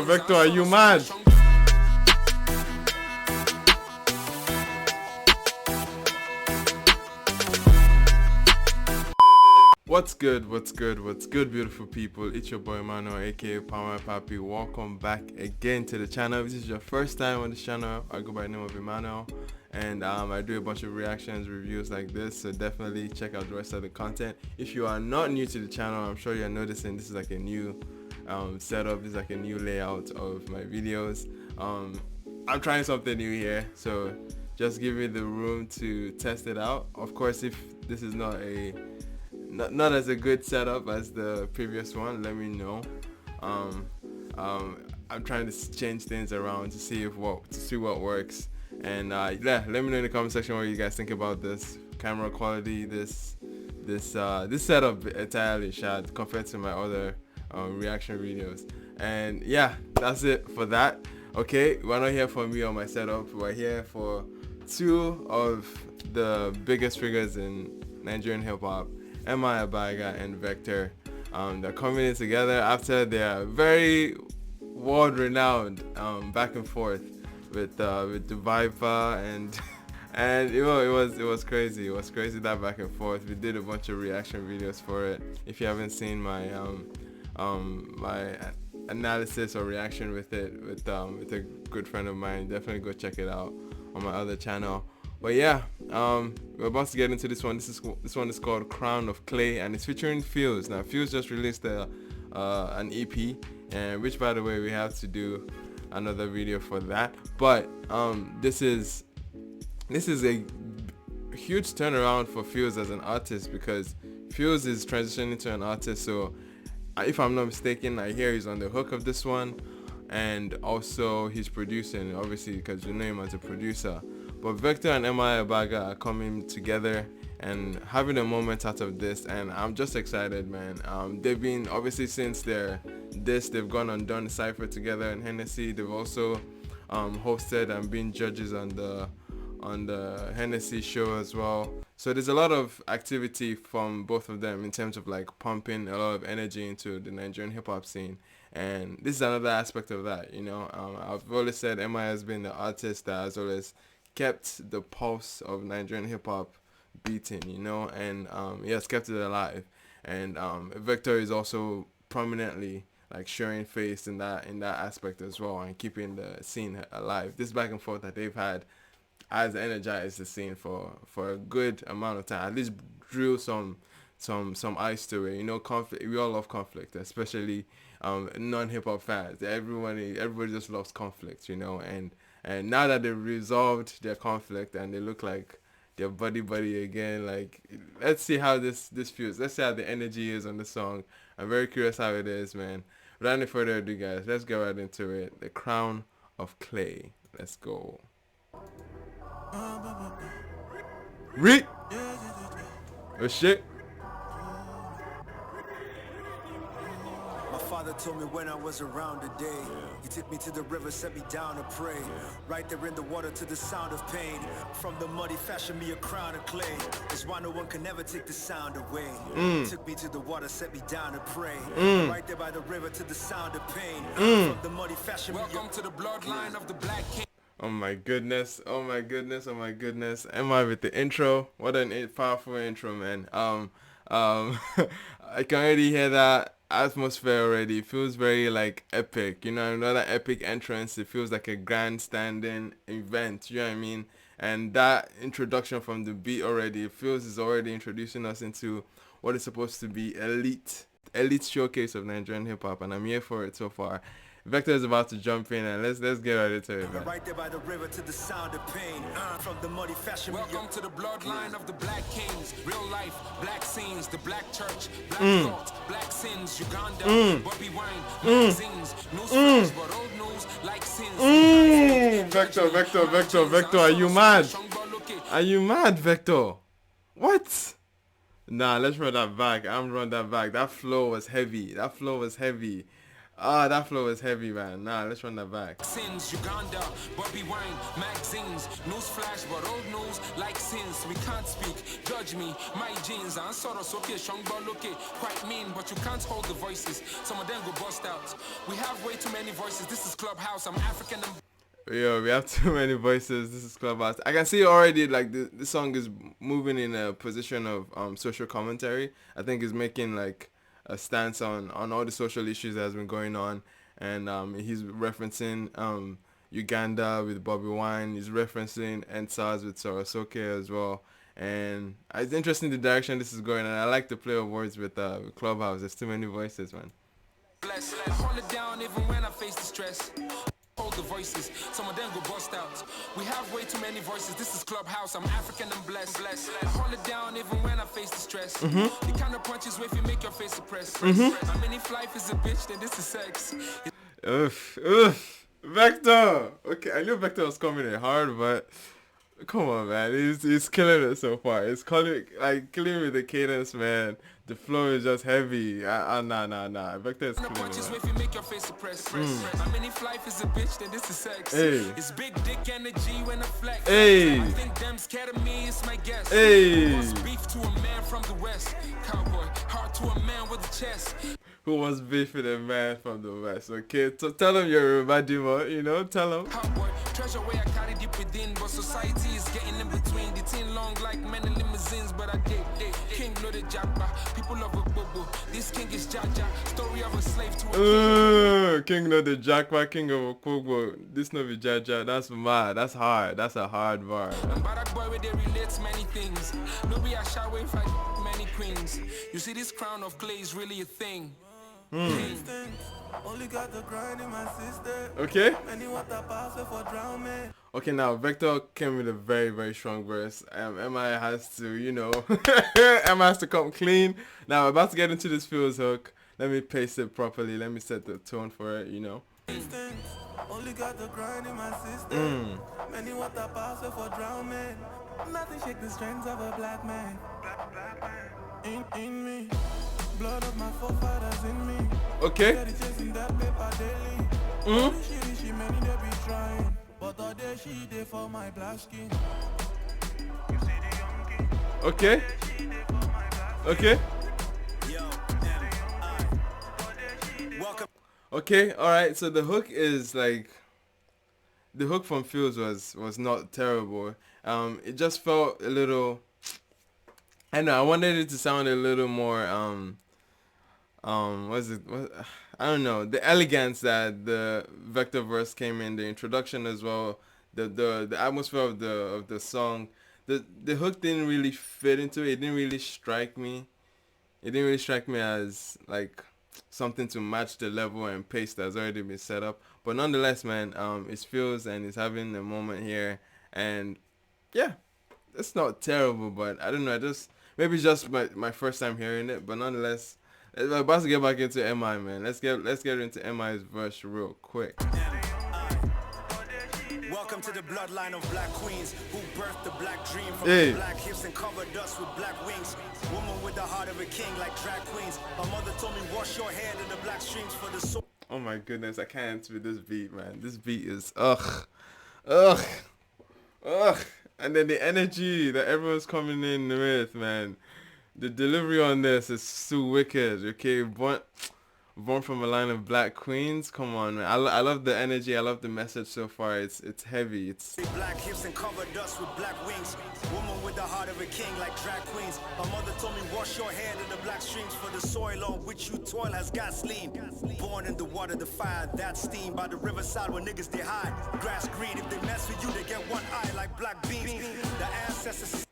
Vector, are you mad? What's good, beautiful people? It's your boy Mano, aka palmwinepapi. Welcome back again to the channel. If this is your first time on this channel, I go by the name of Emmanuel, and I do a bunch of reactions, reviews like this, so definitely check out the rest of the content. If you are not new to the channel, I'm sure you're noticing this is like a new setup. This is like a new layout of my videos. I'm trying something new here, so just give me the room to test it out. Of course, if this is not as a good setup as the previous one, let me know. I'm trying to change things around to see what works, and yeah, let me know in the comment section what you guys think about this camera quality, this setup entirely shot compared to my other reaction videos. And yeah, that's it for that. Okay, we're not here for me or my setup. We're here for two of the biggest figures in Nigerian hip-hop, Abaga and Vector. They're coming in together after their very world-renowned back and forth with the Viper, and you know, it was crazy. It was crazy, that back and forth. We did a bunch of reaction videos for it. If you haven't seen my my analysis or reaction with it with a good friend of mine, definitely go check it out on my other channel. But yeah, we're about to get into this one. This one is called Crown of Clay, and it's featuring Pheelz. Now, Pheelz just released an EP, and which, by the way, we have to do another video for that. But this is a huge turnaround for Pheelz as an artist, because Pheelz is transitioning to an artist. So, if I'm not mistaken, I hear he's on the hook of this one, and also he's producing, obviously, because you know him as a producer. But Vector and Abaga are coming together and having a moment out of this, and I'm just excited, man. They've been, obviously, since they've gone and done Cypher together in Hennessy. They've also hosted and been judges on the Hennessy show as well. So there's a lot of activity from both of them in terms of like pumping a lot of energy into the Nigerian hip hop scene. And this is another aspect of that, you know. I've always said MI has been the artist that has always kept the pulse of Nigerian hip hop beating, you know, and he has kept it alive. And Vector is also prominently like showing face in that aspect as well, and keeping the scene alive. This back and forth that they've had has energized the scene for a good amount of time. At least drew some ice to it, you know. Conflict, we all love conflict, especially non-hip-hop fans. Everybody just loves conflict, you know. And now that they've resolved their conflict and they look like they're buddy again, like, let's see how this feels. Let's see how the energy is on the song. I'm very curious how it is, man. Without any further ado, guys, let's get right into it. The Crown of Clay. Let's go. Read. Oh shit. Father told me when I was around today. He took me to the river, set me down to pray. Right there in the water to the sound of pain. From the mud he fashioned me a crown of clay. That's why no one can never take the sound away. He took me to the water, set me down to pray. Right there by the river to the sound of pain. From the mud he fashioned me. Welcome to the bloodline of the Black King. Oh my goodness, oh my goodness, oh my goodness. Am I with the intro? What a powerful intro, man. I can already hear that atmosphere already. It feels very like epic, you know. Another epic entrance. It feels like a grandstanding event, you know what I mean? And that introduction from the beat already, it feels is already introducing us into what is supposed to be elite showcase of Nigerian hip hop, and I'm here for it so far. Vector is about to jump in, and let's get right into it, man. Right there by the river to the sound of pain. From the muddy fashion. Welcome to the bloodline of the Black Kings. Real life, black scenes, the black church, black thoughts, black sins, Uganda, Bobby Wine, magazines, news flash, but old news like sins. Vector, are you mad? Are you mad, Vector? What? Nah, let's run that back. I'm run that back. That flow was heavy. Ah, that flow is heavy, man. Nah, let's run that back. Sins, Uganda, Bobby Wine, magazines, news flash, but old news like sins. We can't speak, judge me, my jeans. I'm sort of okay, strong but okay, quite mean, but you can't hold the voices. Some of them go bust out. We have way too many voices. This is Clubhouse. I'm African and Yo, we have too many voices. This is Clubhouse. I can see already, like, this song is moving in a position of social commentary. I think it's making, like, a stance on all the social issues that has been going on. And he's referencing Uganda with Bobby Wine. He's referencing NSAS with Sorosoke as well. And it's interesting the direction this is going. And I like the play of words with Clubhouse. There's too many voices, man. bless. Hold it down even when I face the stress. Hold the voices, some of them go bust out. We have way too many voices. This is Clubhouse. I'm African and blessed. Hold it down even when I face the stress. The kind of punches where if you make your face suppress. I mean, if life is a bitch, then this is sex. Oof. Vector. Okay, I knew Vector was coming in hard, but come on, man. He's killing it so far. It's killing with the cadence, man. The flow is just heavy. Nah. Vector is killing it. If you make your face suppress. I mean, if life is a bitch, then this is sex. Hey. It's big dick energy when I flex. Hey. I think them scared of me, it's my guess. Hey. What's beef to a man from the west? Cowboy, heart to a man with a chest. Who was beefing a man from the west? Okay, so tell him you're a Madima, you know, tell him. Cowboy, treasure where I carry deep within, but society is getting in between. The teen long like men in limousines, but I did. King loaded jabba, people love a bobo. This king is Jaja, story of a slave to a king. King no the Jackpot, king of Okogbo. This no be Jaja. That's mad. That's hard. That's a hard bar. And Barack boy where they relate many things. No be a shower if I many queens. You see this crown of clay is really a thing. Only got the grind in my sister. Okay. Many water pass for drowning. Okay, now Vector came with a very, very strong verse. MI has to, you know, MI has to come clean. Now, I'm about to get into this Pheelz hook. Let me paste it properly. Let me set the tone for it, you know. Only got the grind in my sister. Many water pass for drowning. Nothing shake the strength of a black man. In me. Blood of my forefathers in me. Okay. Chasing that paper daily. She many they be trying. But all day she dey for my black skin. You see the young king. Okay. Okay. Okay, alright, so the hook is like, the hook from Pheelz was not terrible. It just felt a little, I know, I wanted it to sound a little more, I don't know, the elegance that the Vector verse came in, the introduction as well, the atmosphere of the song, the hook didn't really fit into it. It didn't really strike me. It didn't really strike me as like something to match the level and pace that's already been set up. But nonetheless, man, it's Pheelz and it's having a moment here, and yeah, it's not terrible, but I don't know. Maybe it's just my first time hearing it, but nonetheless, I'm about to get back into MI, man. Let's get into MI's verse real quick. Welcome to the bloodline of black queens who birthed the black dream from black hips and covered us with black wings. Woman with the heart of a king like drag queens. My mother told me wash your head in the black streams for the soul. Oh my goodness, I can't with this beat, man. This beat is ugh. And then the energy that everyone's coming in with, man. The delivery on this is so wicked. Okay, born from a line of black queens. Come on, man. I love the energy. I love the message so far. It's heavy. It's black hips and covered us with black wings. Woman with the heart of a king like drag queens. My mother told me wash your head in the black streams for the soil on which you toil has gasoline. Born in the water, the fire, that steam by the riverside where niggas they hide. Grass green, if they mess with you, they get one eye like black beans. The ancestors.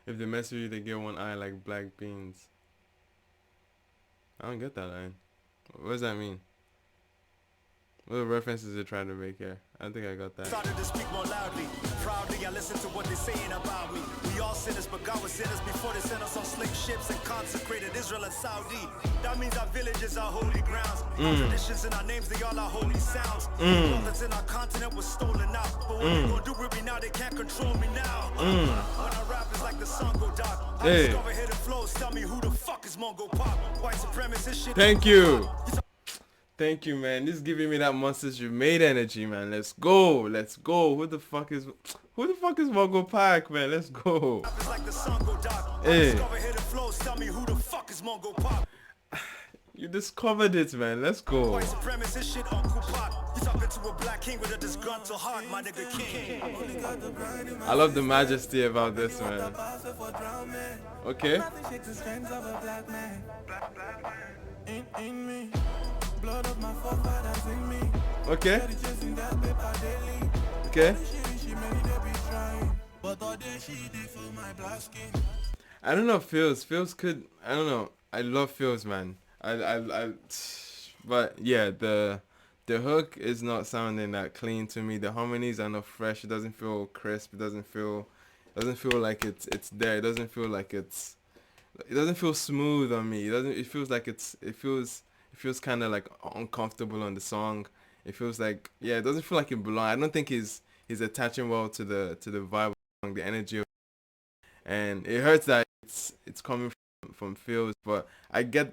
If they mess with you, they get one eye like black beans. I don't get that line. What does that mean? What references are trying to make here? I don't think I got that. Started to speak more loudly. Proudly, I listen to what they're saying about me. We all sinners, but God was sinners before they sent us on slave ships and consecrated Israel and Saudi. That means our villages are holy grounds. Our traditions and our names, they all are holy sounds. All that's in our continent was stolen out. But what we gonna do with me now? They can't control me now. When I rap, it's like the sun go dark. I discover hidden flows. Tell me who the fuck is Mongo Pop? White supremacist shit. Thank you. Thank you, man. This is giving me that Monsters You Made energy, man. Let's go. Let's go. Who the fuck is Mongo Park, man? Let's go. It's like the sun go dark. Hey. Discover hidden flows. Tell me who the fuck is Mongo Pop? You discovered it, man. Let's go. White supremacist shit on Pop. You talking to a black king with a disgruntled heart, my nigga king. I love the majesty about this, man. Okay. Okay. Okay. I don't know, Pheelz could, I don't know. I love Pheelz, man. But yeah, the hook is not sounding that clean to me. The harmonies are not fresh. It doesn't feel crisp. It doesn't feel like it's there. It doesn't feel like it doesn't feel smooth on me. It feels like it feels kind of like uncomfortable on the song. It feels like, yeah, it doesn't feel like it belongs. I don't think he's attaching well to the vibe of the song, the energy of, and it hurts that it's coming from Pheelz, but I get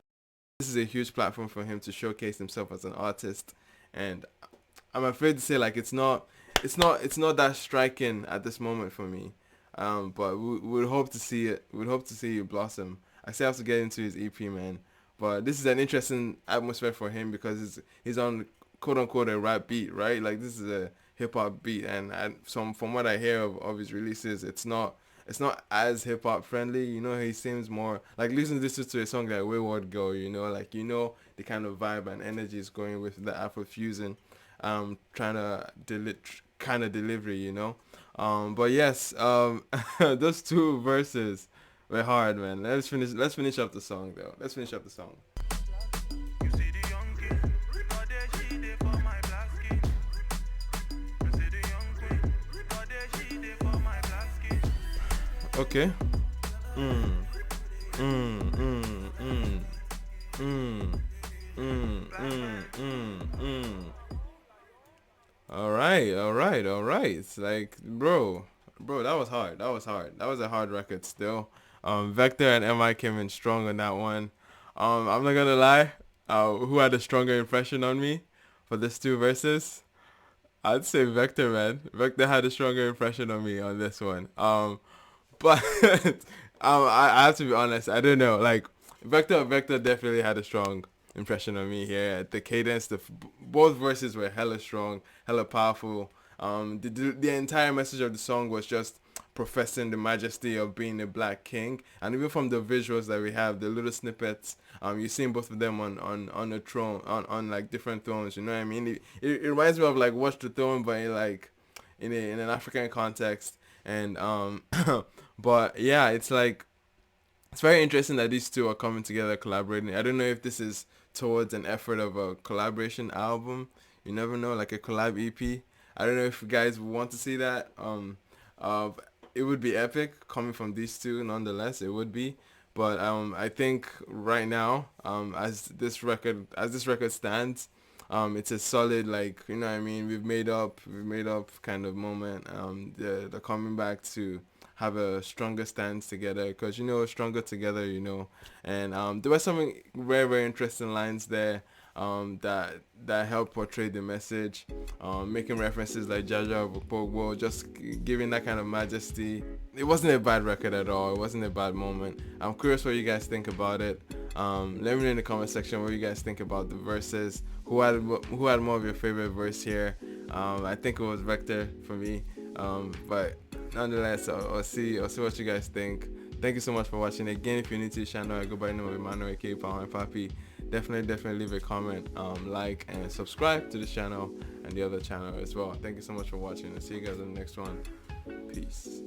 this is a huge platform for him to showcase himself as an artist, and I'm afraid to say like it's not that striking at this moment for me. But we'd hope to see it. We'd hope to see it blossom. I still have to get into his EP, man. But this is an interesting atmosphere for him because he's on quote unquote a rap beat, right? Like this is a hip hop beat, and from what I hear of his releases, it's not as hip hop friendly. You know, he seems more like listen to a song like Wayward Girl. You know, like the kind of vibe and energy is going with the Afro fusion, trying to kind of delivery. You know, but yes, those two verses were hard, man. Let's finish up the song though. Let's finish up the song. Okay. All right. It's like, bro, that was hard. That was a hard record still. Vector and MI came in strong on that one. I'm not gonna lie. Who had a stronger impression on me for this two verses? I'd say Vector, man. Vector had a stronger impression on me on this one. But I have to be honest. I don't know. Like Vector definitely had a strong impression on me here. The cadence, both verses were hella strong, hella powerful. The entire message of the song was just professing the majesty of being a black king, and even from the visuals that we have, the little snippets, you've seen both of them on a throne, on like different thrones. You know what I mean? It reminds me of like Watch the Throne, but in an African context. And but yeah, it's like it's very interesting that these two are coming together, collaborating. I don't know if this is towards an effort of a collaboration album. You never know, like a collab EP. I don't know if you guys want to see that. It would be epic coming from these two. Nonetheless, it would be. But I think right now, as this record stands, it's a solid, like, you know what I mean, we've made up kind of moment. They're coming back to have a stronger stance together, because, you know, stronger together, you know. And there were some very, very interesting lines there that help portray the message, making references like Jaja Bokbo, just giving that kind of majesty. It wasn't a bad record at all. It wasn't a bad moment. I'm curious what you guys think about it. Let me know in the comment section what you guys think about the verses. Who had more of your favorite verse here? I think it was Vector for me. But nonetheless, I'll see what you guys think. Thank you so much for watching. Again, if you're new to the channel, I go by the name of Emmanuel, aka palmwinepapi. Definitely leave a comment, like, and subscribe to the channel and the other channel as well. Thank you so much for watching. I'll see you guys on the next one. Peace.